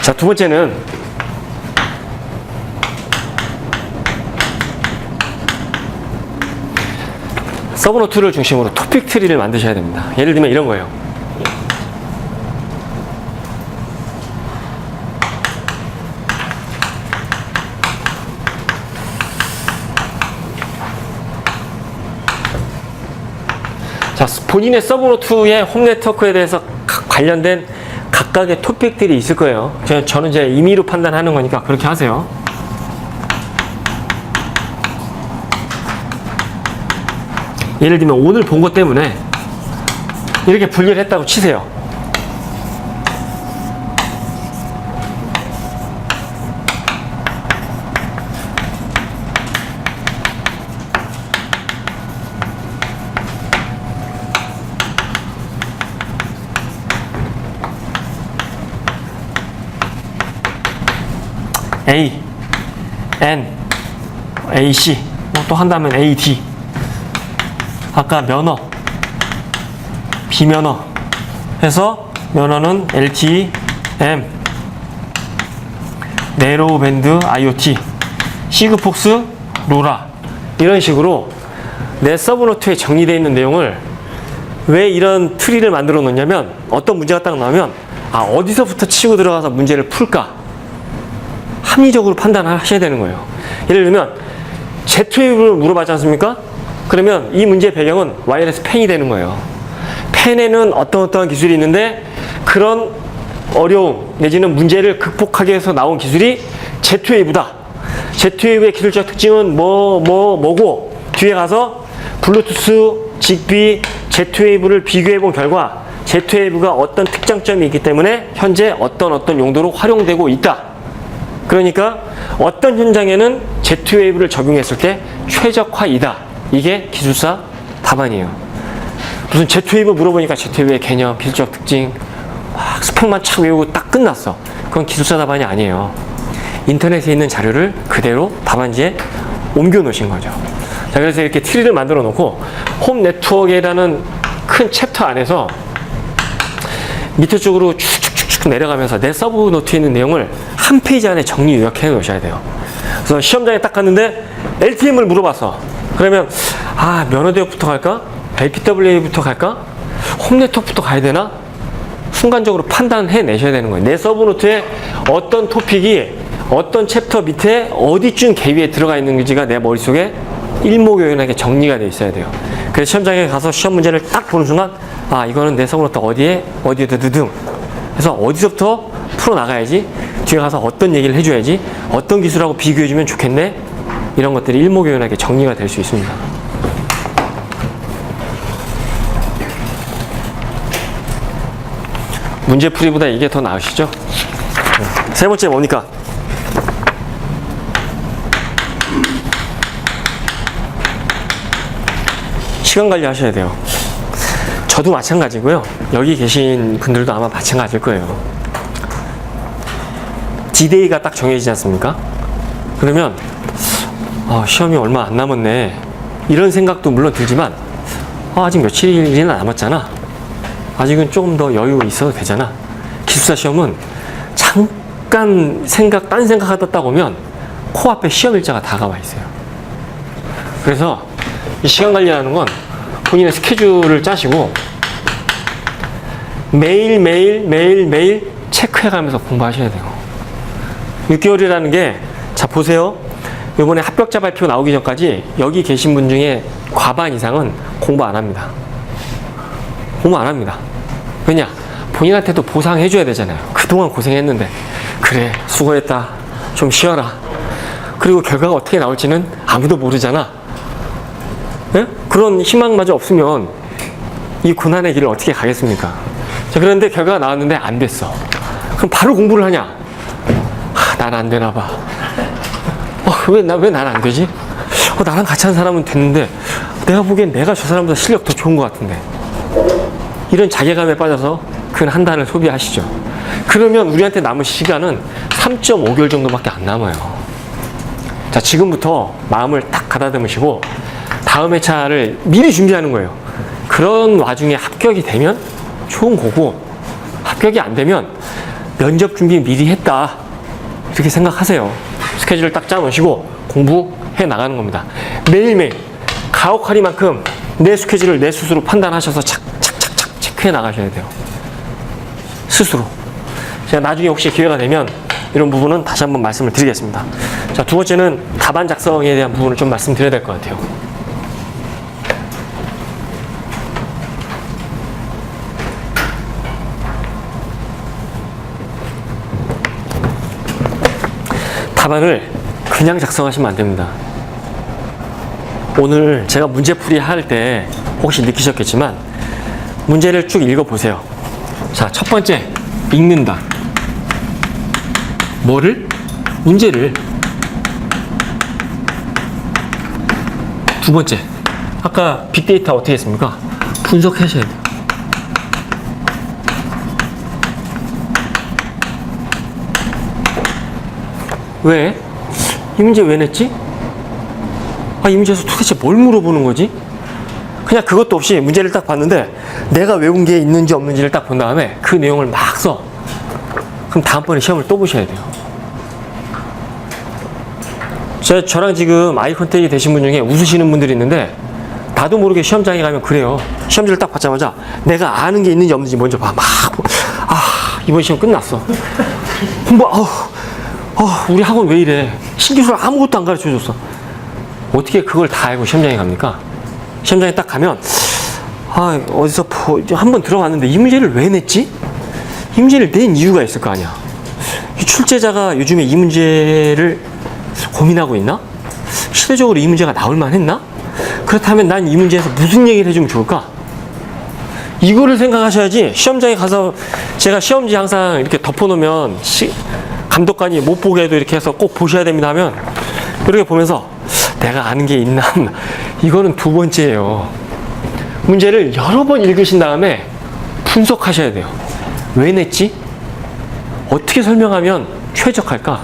자, 두 번째는 서브노트를 중심으로 토픽 트리를 만드셔야 됩니다. 예를 들면 이런 거예요. 자, 본인의 서브노트의 홈 네트워크에 대해서 관련된 각각의 토픽들이 있을 거예요. 저는 이제 임의로 판단하는 거니까 그렇게 하세요. 예를 들면 오늘 본 것 때문에 이렇게 분류를 했다고 치세요. A, N, AC, 또 한다면 AD. 아까 면허, 비면허 해서 면허는 LTE, M, 네로우 밴드 IoT, 시그폭스, 로라. 이런 식으로 내 서브노트에 정리되어 있는 내용을 왜 이런 트리를 만들어 놓냐면 어떤 문제가 딱 나오면 어디서부터 치고 들어가서 문제를 풀까? 합리적으로 판단하셔야 되는 거예요. 예를 들면 Z웨이브를 물어봤지 않습니까? 그러면 이 문제의 배경은 와이어리스 펜이 되는 거예요. 펜에는 어떠한 기술이 있는데 그런 어려움 내지는 문제를 극복하기 위해서 나온 기술이 Z웨이브다. Z웨이브의 기술적 특징은 뭐고 뒤에 가서 블루투스, 직비, Z웨이브를 비교해 본 결과 Z웨이브가 어떤 특장점이 있기 때문에 현재 어떤 용도로 활용되고 있다. 그러니까 어떤 현장에는 Z웨이브를 적용했을 때 최적화이다. 이게 기술사 답안이에요. 무슨 Z웨이브 물어보니까 Z웨이브의 개념, 기술적 특징 막 스펙만 착 외우고 딱 끝났어. 그건 기술사 답안이 아니에요. 인터넷에 있는 자료를 그대로 답안지에 옮겨 놓으신 거죠. 자, 그래서 이렇게 트리를 만들어 놓고 홈 네트워크라는 큰 챕터 안에서 밑에 쪽으로 쭉쭉쭉 내려가면서 내 서브노트에 있는 내용을 한 페이지 안에 정리 요약해 놓으셔야 돼요. 그래서 시험장에 딱 갔는데 LTM을 물어봤어. 그러면 면허 대역부터 갈까? LPWA부터 갈까? 홈 네트워크부터 가야 되나? 순간적으로 판단해 내셔야 되는 거예요. 내 서브노트에 어떤 토픽이 어떤 챕터 밑에 어디쯤 계위에 들어가 있는지가 내 머릿속에 일목요연하게 정리가 돼 있어야 돼요. 그래서 시험장에 가서 시험 문제를 딱 보는 순간 이거는 내 서브노트 어디에 드등 그래서 어디서부터 풀어나가야지, 뒤에 가서 어떤 얘기를 해줘야지, 어떤 기술하고 비교해주면 좋겠네, 이런 것들이 일목요연하게 정리가 될 수 있습니다. 문제풀이보다 이게 더 나으시죠? 세 번째 뭡니까? 시간 관리 하셔야 돼요. 저도 마찬가지고요. 여기 계신 분들도 아마 마찬가지일 거예요. D-Day가 딱 정해지지 않습니까? 그러면 시험이 얼마 안 남았네, 이런 생각도 물론 들지만 아직 며칠이나 남았잖아, 아직은 조금 더 여유 있어도 되잖아. 기술사 시험은 잠깐 딴 생각하다 딱 오면 코앞에 시험 일자가 다가와 있어요. 그래서 이 시간 관리라는 건 본인의 스케줄을 짜시고 매일 체크해가면서 공부하셔야 돼요. 6개월이라는 게, 자 보세요. 이번에 합격자 발표 나오기 전까지 여기 계신 분 중에 과반 이상은 공부 안 합니다. 공부 안 합니다. 왜냐? 본인한테도 보상해줘야 되잖아요. 그동안 고생했는데. 그래, 수고했다, 좀 쉬어라. 그리고 결과가 어떻게 나올지는 아무도 모르잖아. 네? 그런 희망마저 없으면 이 고난의 길을 어떻게 가겠습니까? 자, 그런데 결과가 나왔는데 안 됐어. 그럼 바로 공부를 하냐? 난 안 되나 봐. 왜 난 안 되지? 나랑 같이 한 사람은 됐는데 내가 보기엔 내가 저 사람보다 실력 더 좋은 것 같은데. 이런 자괴감에 빠져서 근 한 달을 소비하시죠. 그러면 우리한테 남은 시간은 3.5개월 정도밖에 안 남아요. 자, 지금부터 마음을 딱 가다듬으시고 다음 회차를 미리 준비하는 거예요. 그런 와중에 합격이 되면 좋은 거고, 합격이 안 되면 면접 준비 미리 했다. 이렇게 생각하세요. 스케줄을 딱 짜놓으시고 공부해 나가는 겁니다. 매일매일 가혹하리만큼 내 스케줄을 내 스스로 판단하셔서 착착착착 체크해 나가셔야 돼요. 스스로. 제가 나중에 혹시 기회가 되면 이런 부분은 다시 한번 말씀을 드리겠습니다. 자, 두 번째는 답안 작성에 대한 부분을 좀 말씀드려야 될 것 같아요. 답안을 그냥 작성하시면 안 됩니다. 오늘 제가 문제풀이 할 때 혹시 느끼셨겠지만 문제를 쭉 읽어보세요. 자, 첫 번째, 읽는다. 뭐를? 문제를. 두 번째, 아까 빅데이터 어떻게 했습니까? 분석하셔야 돼요. 왜? 이 문제 왜 냈지? 이 문제에서 도대체 뭘 물어보는 거지? 그냥 그것도 없이 문제를 딱 봤는데 내가 외운 게 있는지 없는지를 딱 본 다음에 그 내용을 막 써. 그럼 다음번에 시험을 또 보셔야 돼요. 저랑 지금 아이 컨택이 되신 분 중에 웃으시는 분들이 있는데 나도 모르게 시험장에 가면 그래요. 시험지를 딱 받자마자 내가 아는 게 있는지 없는지 먼저 봐. 이번 시험 끝났어. 공부, 우리 학원 왜 이래? 신기술 아무것도 안 가르쳐 줬어. 어떻게 그걸 다 알고 시험장에 갑니까? 시험장에 딱 가면 어디서 한번 들어봤는데 이 문제를 왜 냈지? 이 문제를 낸 이유가 있을 거 아니야. 이 출제자가 요즘에 이 문제를 고민하고 있나? 시대적으로 이 문제가 나올 만했나? 그렇다면 난 이 문제에서 무슨 얘기를 해주면 좋을까? 이거를 생각하셔야지. 시험장에 가서 제가 시험지 항상 이렇게 덮어놓으면 감독관이 못 보게 해도 이렇게 해서 꼭 보셔야 됩니다 하면 이렇게 보면서 내가 아는 게 있나? 이거는 두 번째예요. 문제를 여러 번 읽으신 다음에 분석하셔야 돼요. 왜 냈지? 어떻게 설명하면 최적할까?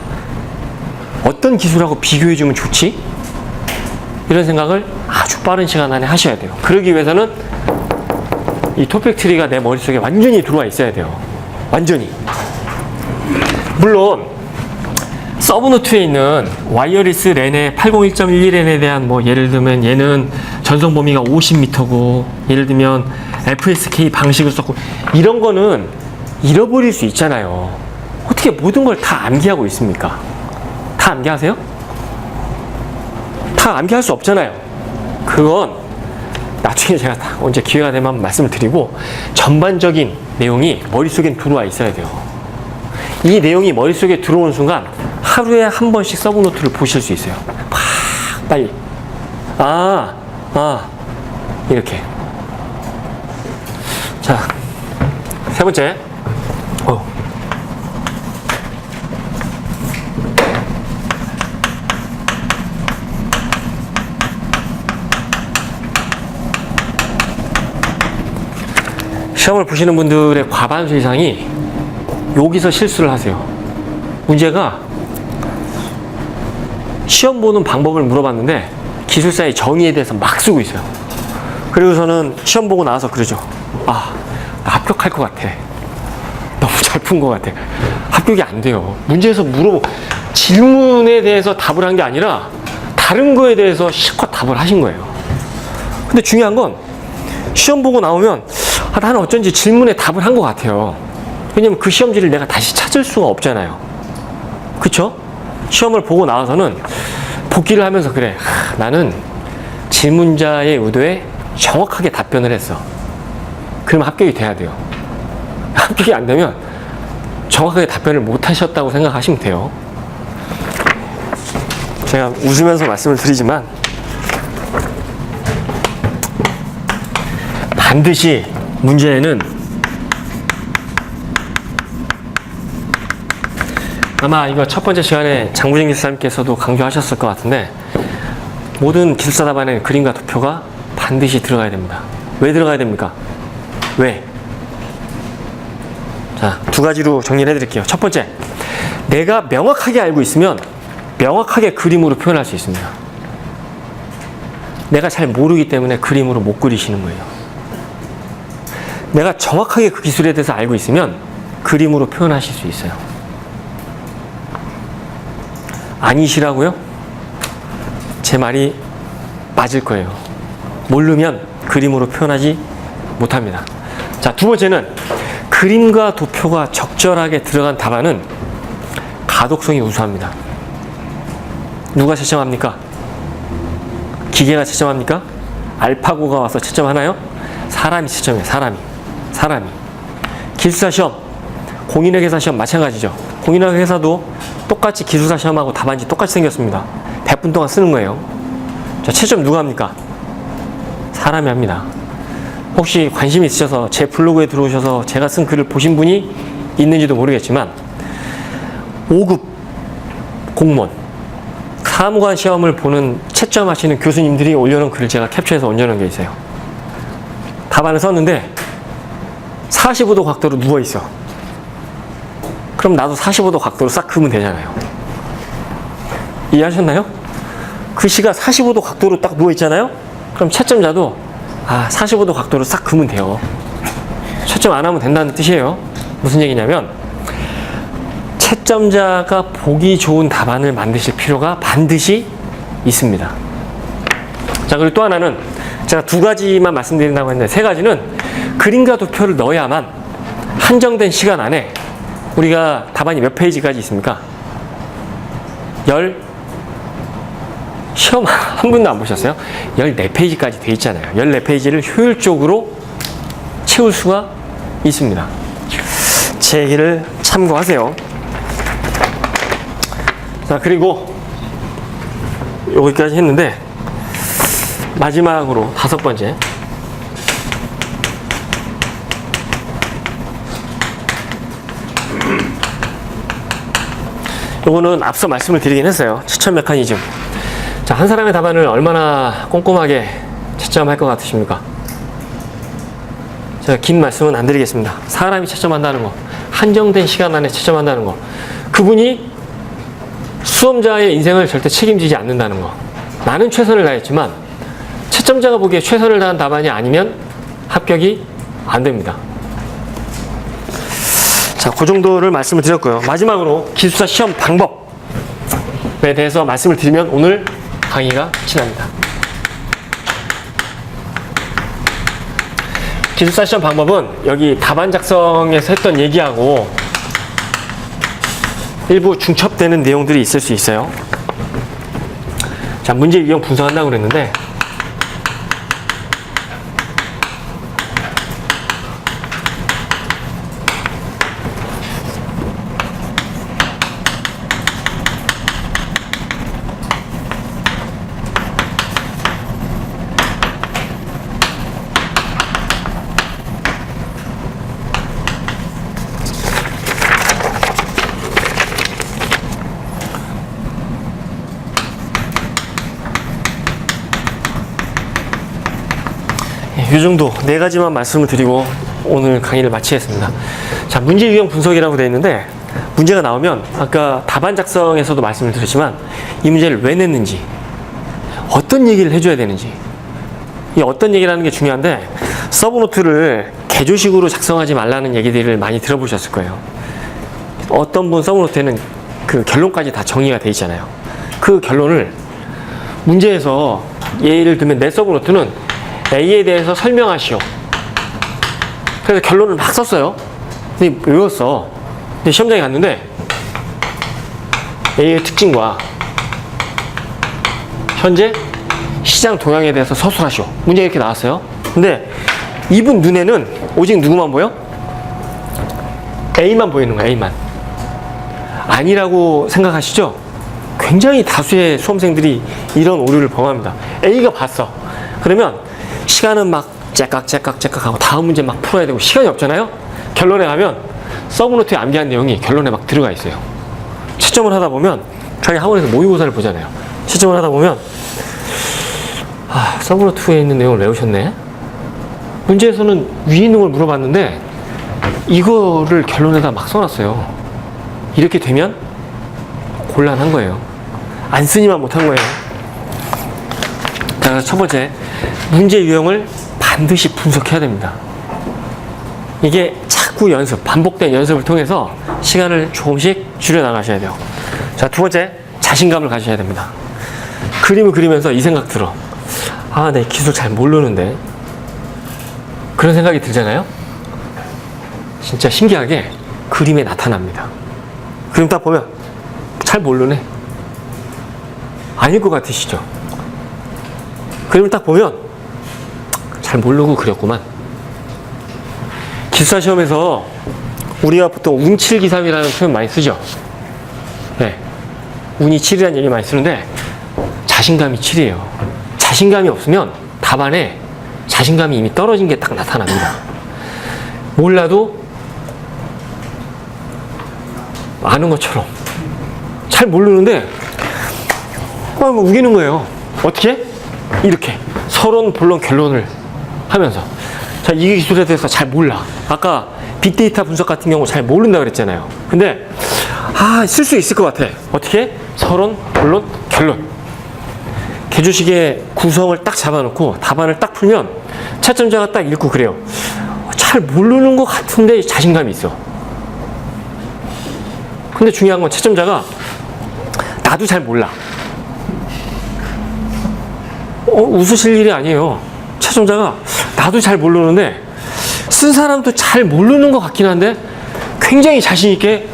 어떤 기술하고 비교해주면 좋지? 이런 생각을 아주 빠른 시간 안에 하셔야 돼요. 그러기 위해서는 이 토픽 트리가 내 머릿속에 완전히 들어와 있어야 돼요. 완전히. 물론 서브노트에 있는 와이어리스 랜의 801.11n에 대한 예를 들면 얘는 전송 범위가 50m고 예를 들면 FSK 방식을 썼고 이런 거는 잃어버릴 수 있잖아요. 어떻게 모든 걸 다 암기하고 있습니까? 다 암기하세요? 다 암기할 수 없잖아요. 그건 나중에 제가 언제 기회가 되면 한번 말씀을 드리고 전반적인 내용이 머릿속에 들어와 있어야 돼요. 이 내용이 머릿속에 들어온 순간 하루에 한 번씩 서브노트를 보실 수 있어요. 빨리. 이렇게. 자, 세 번째. 시험을 보시는 분들의 과반수 이상이 여기서 실수를 하세요. 문제가 시험 보는 방법을 물어봤는데 기술사의 정의에 대해서 막 쓰고 있어요. 그리고서는 시험 보고 나와서 그러죠. 나 합격할 것 같아. 너무 잘 푼 것 같아. 합격이 안 돼요. 문제에서 질문에 대해서 답을 한 게 아니라 다른 거에 대해서 실컷 답을 하신 거예요. 근데 중요한 건 시험 보고 나오면 나는 어쩐지 질문에 답을 한 것 같아요. 왜냐면 그 시험지를 내가 다시 찾을 수가 없잖아요. 그쵸? 시험을 보고 나와서는 복기를 하면서 그래. 나는 질문자의 의도에 정확하게 답변을 했어. 그러면 합격이 돼야 돼요. 합격이 안 되면 정확하게 답변을 못 하셨다고 생각하시면 돼요. 제가 웃으면서 말씀을 드리지만 반드시 문제에는 아마 이거 첫 번째 시간에 장부진 기술사님께서도 강조하셨을 것 같은데 모든 기술사 답안에는 그림과 도표가 반드시 들어가야 됩니다. 왜 들어가야 됩니까? 왜? 자, 두 가지로 정리를 해드릴게요. 첫 번째, 내가 명확하게 알고 있으면 명확하게 그림으로 표현할 수 있습니다. 내가 잘 모르기 때문에 그림으로 못 그리시는 거예요. 내가 정확하게 그 기술에 대해서 알고 있으면 그림으로 표현하실 수 있어요. 아니시라고요? 제 말이 맞을 거예요. 모르면 그림으로 표현하지 못합니다. 자, 두 번째는 그림과 도표가 적절하게 들어간 답안은 가독성이 우수합니다. 누가 채점합니까? 기계가 채점합니까? 알파고가 와서 채점하나요? 사람이 채점해요. 사람이. 기술사 시험, 공인의 회사 시험 마찬가지죠. 공인의 회사도 똑같이 기술사 시험하고 답안지 똑같이 생겼습니다. 100분 동안 쓰는 거예요. 자, 채점 누가 합니까? 사람이 합니다. 혹시 관심 있으셔서 제 블로그에 들어오셔서 제가 쓴 글을 보신 분이 있는지도 모르겠지만 5급 공무원, 사무관 시험을 보는 채점하시는 교수님들이 올려놓은 글을 제가 캡처해서 얹어놓은 게 있어요. 답안을 썼는데 45도 각도로 누워있어. 그럼 나도 45도 각도로 싹 그으면 되잖아요. 이해하셨나요? 글씨가 45도 각도로 딱 누워있잖아요? 그럼 채점자도 45도 각도로 싹 그으면 돼요. 채점 안 하면 된다는 뜻이에요. 무슨 얘기냐면 채점자가 보기 좋은 답안을 만드실 필요가 반드시 있습니다. 자, 그리고 또 하나는 제가 두 가지만 말씀드린다고 했는데 세 가지는 그림과 도표를 넣어야만 한정된 시간 안에 우리가 답안이 몇 페이지까지 있습니까? 시험 한 분도 안 보셨어요? 14페이지까지 돼 있잖아요. 14페이지를 효율적으로 채울 수가 있습니다. 제 얘기를 참고하세요. 자, 그리고 여기까지 했는데 마지막으로 5번째, 요거는 앞서 말씀을 드리긴 했어요. 추천 메커니즘. 자, 한 사람의 답안을 얼마나 꼼꼼하게 채점할 것 같으십니까? 제가 긴 말씀은 안 드리겠습니다. 사람이 채점한다는 거, 한정된 시간 안에 채점한다는 거, 그분이 수험자의 인생을 절대 책임지지 않는다는 거. 나는 최선을 다했지만 채점자가 보기에 최선을 다한 답안이 아니면 합격이 안 됩니다. 자, 그 정도를 말씀을 드렸고요. 마지막으로 기술사 시험 방법에 대해서 말씀을 드리면 오늘 강의가 끝이 납니다. 기술사 시험 방법은 여기 답안 작성에서 했던 얘기하고 일부 중첩되는 내용들이 있을 수 있어요. 자, 문제 유형 분석한다고 그랬는데 이 정도 4가지만 말씀을 드리고 오늘 강의를 마치겠습니다. 자, 문제 유형 분석이라고 되어 있는데 문제가 나오면 아까 답안 작성에서도 말씀을 드렸지만 이 문제를 왜 냈는지, 어떤 얘기를 해줘야 되는지, 이 어떤 얘기라는 게 중요한데 서브노트를 개조식으로 작성하지 말라는 얘기들을 많이 들어보셨을 거예요. 어떤 분 서브노트에는 그 결론까지 다 정리가 돼 있잖아요. 그 결론을 문제에서 예를 들면 내 서브노트는 A에 대해서 설명하시오. 그래서 결론을 막 썼어요. 근데 외웠어. 근데 시험장에 갔는데 A의 특징과 현재 시장 동향에 대해서 서술하시오. 문제가 이렇게 나왔어요. 근데 이분 눈에는 오직 누구만 보여? A만 보이는 거야. A만. 아니라고 생각하시죠? 굉장히 다수의 수험생들이 이런 오류를 범합니다. A가 봤어. 그러면 시간은 막 째깍하고 다음 문제 막 풀어야 되고 시간이 없잖아요. 결론에 가면 서브노트에 암기한 내용이 결론에 막 들어가 있어요. 채점을 하다 보면 저희 학원에서 모의고사를 보잖아요. 채점을 하다 보면 서브노트에 있는 내용을 외우셨네. 문제에서는 위인능을 물어봤는데 이거를 결론에다 막 써놨어요. 이렇게 되면 곤란한 거예요. 안 쓰니만 못한 거예요. 자, 첫 번째, 문제 유형을 반드시 분석해야 됩니다. 이게 자꾸 자꾸 연습, 반복된 연습을 통해서 시간을 조금씩 줄여나가셔야 돼요. 자, 두 번째, 자신감을 가지셔야 됩니다. 그림을 그리면서 이 생각 들어. 아, 내 기술 잘 모르는데. 그런 생각이 들잖아요? 진짜 신기하게 그림에 나타납니다. 그림 딱 보면 잘 모르네. 아닐 것 같으시죠? 그림을 딱 보면 잘 모르고 그렸구만. 기술사 시험에서 우리가 보통 운 7기삼이라는 표현 많이 쓰죠? 네. 운이 7이라는 얘기 많이 쓰는데 자신감이 7이에요. 자신감이 없으면 답안에 자신감이 이미 떨어진 게 딱 나타납니다. 몰라도 아는 것처럼 잘 모르는데 뭐 우기는 거예요. 어떻게? 이렇게 서론, 본론, 결론을 하면서 자, 이 기술에 대해서 잘 몰라. 아까 빅데이터 분석 같은 경우 잘 모른다 그랬잖아요. 근데 쓸 수 있을 것 같아. 어떻게? 서론, 본론, 결론. 개조식의 구성을 딱 잡아놓고 답안을 딱 풀면 채점자가 딱 읽고 그래요. 잘 모르는 것 같은데 자신감이 있어. 근데 중요한 건 채점자가 나도 잘 몰라. 웃으실 일이 아니에요. 채점자가 나도 잘 모르는데 쓴 사람도 잘 모르는 것 같긴 한데 굉장히 자신 있게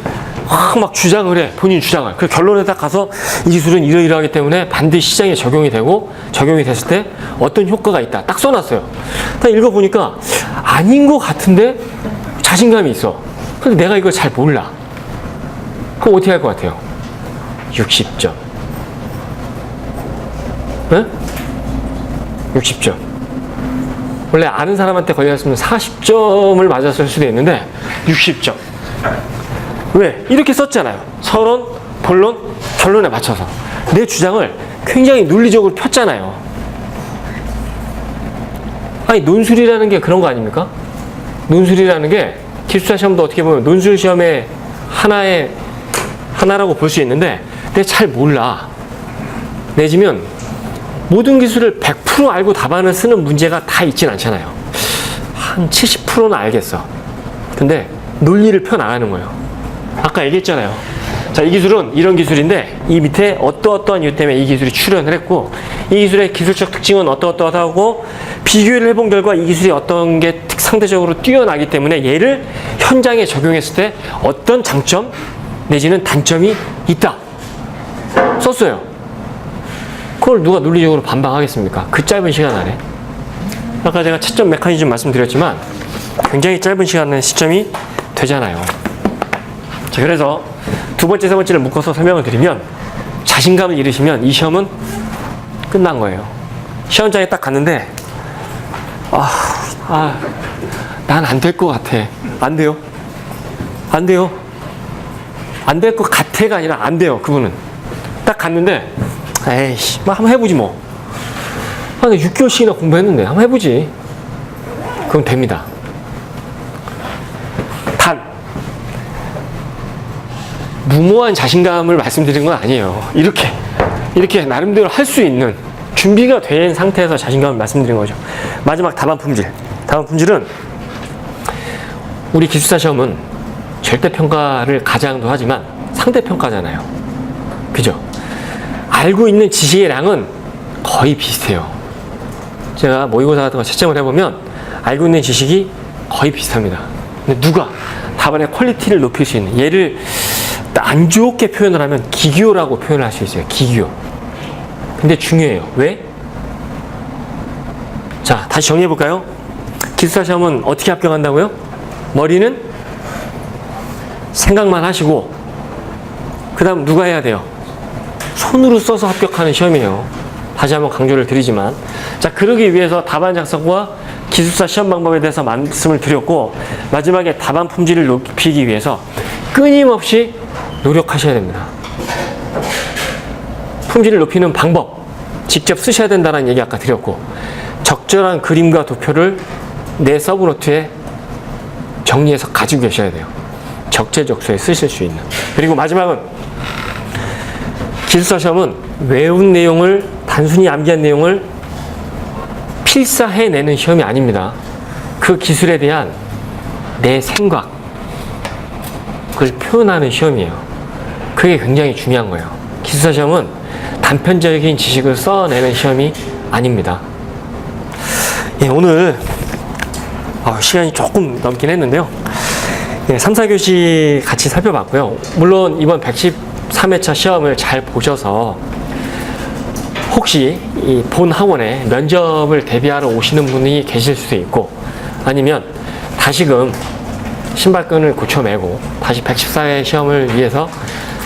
막 주장을 해. 본인 주장을. 그 결론에 딱 가서 이 기술은 이러이러하기 때문에 반드시 시장에 적용이 되고 적용이 됐을 때 어떤 효과가 있다. 딱 써놨어요. 딱 읽어보니까 아닌 것 같은데 자신감이 있어. 근데 내가 이걸 잘 몰라. 그럼 어떻게 할 것 같아요? 60점. 네? 60점. 원래 아는 사람한테 걸렸으면 40점을 맞았을 수도 있는데 60점. 왜? 이렇게 썼잖아요. 서론, 본론, 결론에 맞춰서. 내 주장을 굉장히 논리적으로 폈잖아요. 아니, 논술이라는 게 그런 거 아닙니까? 논술이라는 게 기술사 시험도 어떻게 보면 논술 시험의 하나라고 볼 수 있는데 내가 잘 몰라. 내지면 모든 기술을 100% 알고 답안을 쓰는 문제가 다 있진 않잖아요. 한 70%는 알겠어. 근데 논리를 펴나가는 거예요. 아까 얘기했잖아요. 자, 이 기술은 이런 기술인데 이 밑에 어떠어떠한 이유 때문에 이 기술이 출현을 했고 이 기술의 기술적 특징은 어떠어떠하고 비교를 해본 결과 이 기술이 어떤 게 상대적으로 뛰어나기 때문에 얘를 현장에 적용했을 때 어떤 장점 내지는 단점이 있다. 썼어요. 그걸 누가 논리적으로 반박하겠습니까? 그 짧은 시간 안에. 아까 제가 채점 메커니즘 말씀드렸지만 굉장히 짧은 시간에 시점이 되잖아요. 자, 그래서 두 번째, 세 번째를 묶어서 설명을 드리면 자신감을 잃으시면 이 시험은 끝난 거예요. 시험장에 딱 갔는데 난 안 될 것 같아. 안 돼요. 안 돼요. 안 될 것 같아가 아니라 안 돼요. 그분은. 딱 갔는데 에이씨, 뭐 한번 해보지 뭐. 6개월씩이나 공부했는데 한번 해보지. 그럼 됩니다. 단 무모한 자신감을 말씀드린 건 아니에요. 이렇게 나름대로 할 수 있는 준비가 된 상태에서 자신감을 말씀드린 거죠. 마지막 답안 품질. 답안 품질은 우리 기술사 시험은 절대평가를 가장도 하지만 상대평가잖아요. 그죠? 알고 있는 지식의 양은 거의 비슷해요. 제가 모의고사 같은 거 채점을 해보면 알고 있는 지식이 거의 비슷합니다. 근데 누가 답안의 퀄리티를 높일 수 있는, 얘를 안 좋게 표현을 하면 기교라고 표현을 할 수 있어요. 기교. 근데 중요해요. 왜? 자, 다시 정리해볼까요? 기술사 시험은 어떻게 합격한다고요? 머리는 생각만 하시고 그 다음 누가 해야 돼요? 손으로 써서 합격하는 시험이에요. 다시 한번 강조를 드리지만, 자, 그러기 위해서 답안 작성과 기술사 시험 방법에 대해서 말씀을 드렸고, 마지막에 답안 품질을 높이기 위해서 끊임없이 노력하셔야 됩니다. 품질을 높이는 방법, 직접 쓰셔야 된다는 얘기 아까 드렸고, 적절한 그림과 도표를 내 서브노트에 정리해서 가지고 계셔야 돼요. 적재적소에 쓰실 수 있는. 그리고 마지막은 기술사 시험은 외운 내용을, 단순히 암기한 내용을 필사해내는 시험이 아닙니다. 그 기술에 대한 내 생각, 그걸 표현하는 시험이에요. 그게 굉장히 중요한 거예요. 기술사 시험은 단편적인 지식을 써내는 시험이 아닙니다. 예, 오늘 시간이 조금 넘긴 했는데요. 예, 3, 4교시 같이 살펴봤고요. 물론 이번 113회차 시험을 잘 보셔서 혹시 이 본 학원에 면접을 대비하러 오시는 분이 계실 수도 있고, 아니면 다시금 신발끈을 고쳐매고 다시 114회 시험을 위해서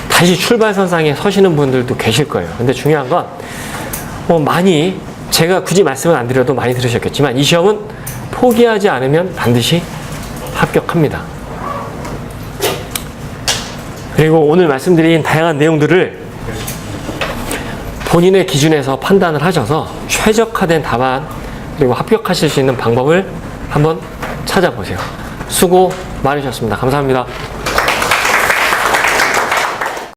다시 출발선상에 서시는 분들도 계실 거예요. 근데 중요한 건 많이, 제가 굳이 말씀은 안 드려도 많이 들으셨겠지만, 이 시험은 포기하지 않으면 반드시 합격합니다. 그리고 오늘 말씀드린 다양한 내용들을 본인의 기준에서 판단을 하셔서 최적화된 답안, 그리고 합격하실 수 있는 방법을 한번 찾아보세요. 수고 많으셨습니다. 감사합니다.